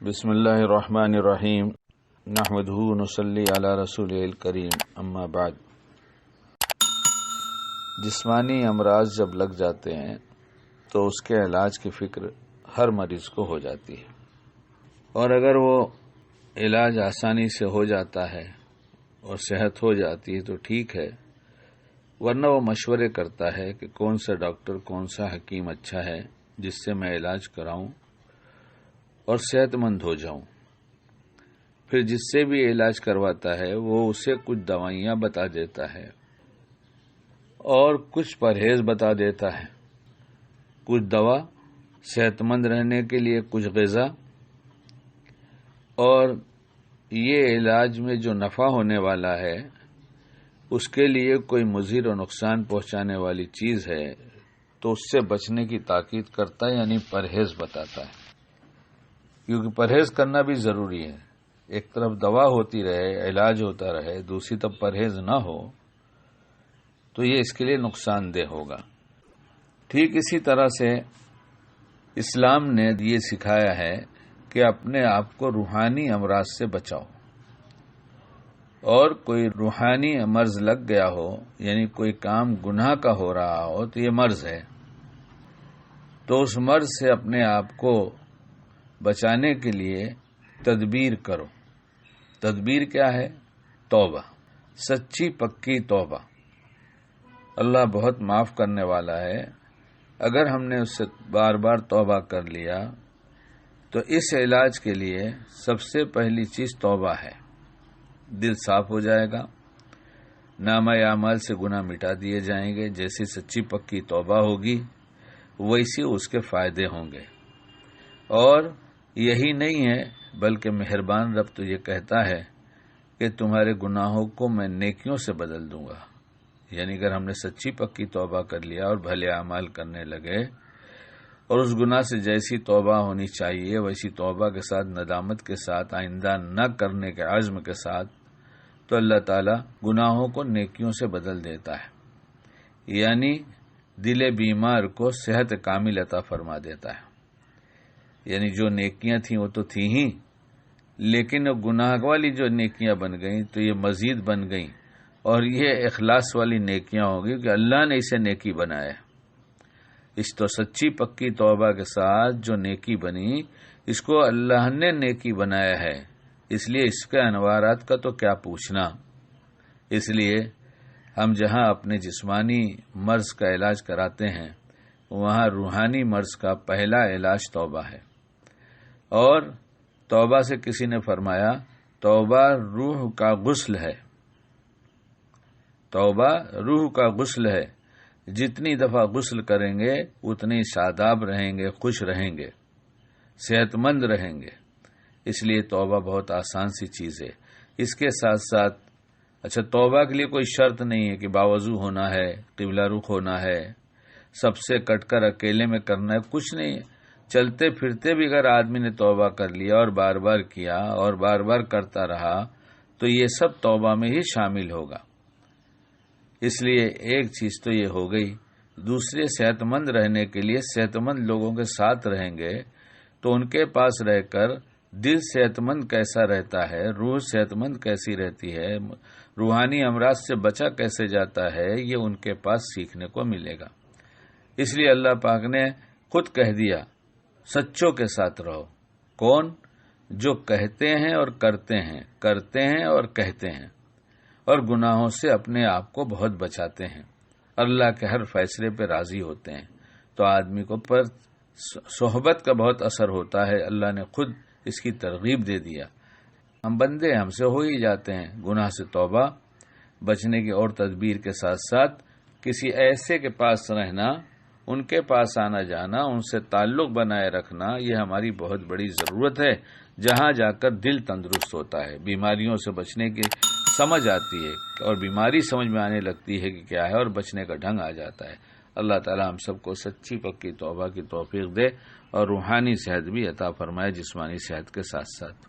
بسم اللہ الرحمن الرحیم نحمدہ نصلی علی رسول الکریم اما بعد۔ جسمانی امراض جب لگ جاتے ہیں تو اس کے علاج کی فکر ہر مریض کو ہو جاتی ہے، اور اگر وہ علاج آسانی سے ہو جاتا ہے اور صحت ہو جاتی ہے تو ٹھیک ہے، ورنہ وہ مشورے کرتا ہے کہ کون سا ڈاکٹر کون سا حکیم اچھا ہے جس سے میں علاج کراؤں اور صحت مند ہو جاؤں۔ پھر جس سے بھی علاج کرواتا ہے وہ اسے کچھ دوائیاں بتا دیتا ہے اور کچھ پرہیز بتا دیتا ہے، کچھ دوا صحت مند رہنے کے لیے، کچھ غذا، اور یہ علاج میں جو نفع ہونے والا ہے اس کے لیے کوئی مضر اور نقصان پہنچانے والی چیز ہے تو اس سے بچنے کی تاکید کرتا ہے، یعنی پرہیز بتاتا ہے، کیونکہ پرہیز کرنا بھی ضروری ہے۔ ایک طرف دوا ہوتی رہے، علاج ہوتا رہے، دوسری طرف پرہیز نہ ہو تو یہ اس کے لیے نقصان دہ ہوگا۔ ٹھیک اسی طرح سے اسلام نے یہ سکھایا ہے کہ اپنے آپ کو روحانی امراض سے بچاؤ، اور کوئی روحانی مرض لگ گیا ہو، یعنی کوئی کام گناہ کا ہو رہا ہو تو یہ مرض ہے، تو اس مرض سے اپنے آپ کو بچانے کے لیے تدبیر کرو۔ تدبیر کیا ہے؟ توبہ، سچی پکی توبہ۔ اللہ بہت معاف کرنے والا ہے، اگر ہم نے اس سے بار بار توبہ کر لیا تو اس علاج کے لیے سب سے پہلی چیز توبہ ہے۔ دل صاف ہو جائے گا، نامہ اعمال سے گناہ مٹا دیے جائیں گے، جیسی سچی پکی توبہ ہوگی ویسی اس کے فائدے ہوں گے۔ اور یہی نہیں ہے بلکہ مہربان رب تو یہ کہتا ہے کہ تمہارے گناہوں کو میں نیکیوں سے بدل دوں گا۔ یعنی اگر ہم نے سچی پکی توبہ کر لیا اور بھلے اعمال کرنے لگے اور اس گناہ سے جیسی توبہ ہونی چاہیے ویسی توبہ کے ساتھ، ندامت کے ساتھ، آئندہ نہ کرنے کے عزم کے ساتھ، تو اللہ تعالیٰ گناہوں کو نیکیوں سے بدل دیتا ہے، یعنی دل بیمار کو صحت کامل عطا فرما دیتا ہے۔ یعنی جو نیکیاں تھیں وہ تو تھیں ہی، لیکن گناہ والی جو نیکیاں بن گئیں تو یہ مزید بن گئیں، اور یہ اخلاص والی نیکیاں ہوگی کہ اللہ نے اسے نیکی بنایا ہے۔ اس تو سچی پکی توبہ کے ساتھ جو نیکی بنی، اس کو اللہ نے نیکی بنایا ہے، اس لیے اس کے انوارات کا تو کیا پوچھنا۔ اس لیے ہم جہاں اپنے جسمانی مرض کا علاج کراتے ہیں وہاں روحانی مرض کا پہلا علاج توبہ ہے۔ اور توبہ سے کسی نے فرمایا توبہ روح کا غسل ہے، توبہ روح کا غسل ہے، جتنی دفعہ غسل کریں گے اتنی شاداب رہیں گے، خوش رہیں گے، صحت مند رہیں گے۔ اس لیے توبہ بہت آسان سی چیز ہے۔ اس کے ساتھ ساتھ توبہ کے لیے کوئی شرط نہیں ہے کہ باوضو ہونا ہے، قبلہ رخ ہونا ہے، سب سے کٹ کر اکیلے میں کرنا ہے، کچھ نہیں ہے۔ چلتے پھرتے بھی اگر آدمی نے توبہ کر لیا اور بار بار کیا اور بار بار کرتا رہا تو یہ سب توبہ میں ہی شامل ہوگا۔ اس لیے ایک چیز تو یہ ہو گئی۔ دوسرے، صحت مند رہنے کے لیے صحت مند لوگوں کے ساتھ رہیں گے تو ان کے پاس رہ کر دل صحت مند کیسا رہتا ہے، روح صحت مند کیسی رہتی ہے، روحانی امراض سے بچا کیسے جاتا ہے، یہ ان کے پاس سیکھنے کو ملے گا۔ اس لیے اللہ پاک نے خود کہہ دیا سچوں کے ساتھ رہو۔ کون؟ جو کہتے ہیں اور کرتے ہیں، کرتے ہیں اور کہتے ہیں، اور گناہوں سے اپنے آپ کو بہت بچاتے ہیں، اللہ کے ہر فیصلے پہ راضی ہوتے ہیں، تو آدمی کو پر صحبت کا بہت اثر ہوتا ہے۔ اللہ نے خود اس کی ترغیب دے دیا۔ ہم بندے ہم سے ہو ہی جاتے ہیں، گناہ سے توبہ، بچنے کی اور تدبیر کے ساتھ ساتھ کسی ایسے کے پاس رہنا، ان کے پاس آنا جانا، ان سے تعلق بنائے رکھنا، یہ ہماری بہت بڑی ضرورت ہے۔ جہاں جا کر دل تندرست ہوتا ہے، بیماریوں سے بچنے کی سمجھ آتی ہے، اور بیماری سمجھ میں آنے لگتی ہے کہ کیا ہے، اور بچنے کا ڈھنگ آ جاتا ہے۔ اللہ تعالی ہم سب کو سچی پکی توبہ کی توفیق دے اور روحانی صحت بھی عطا فرمائے جسمانی صحت کے ساتھ ساتھ۔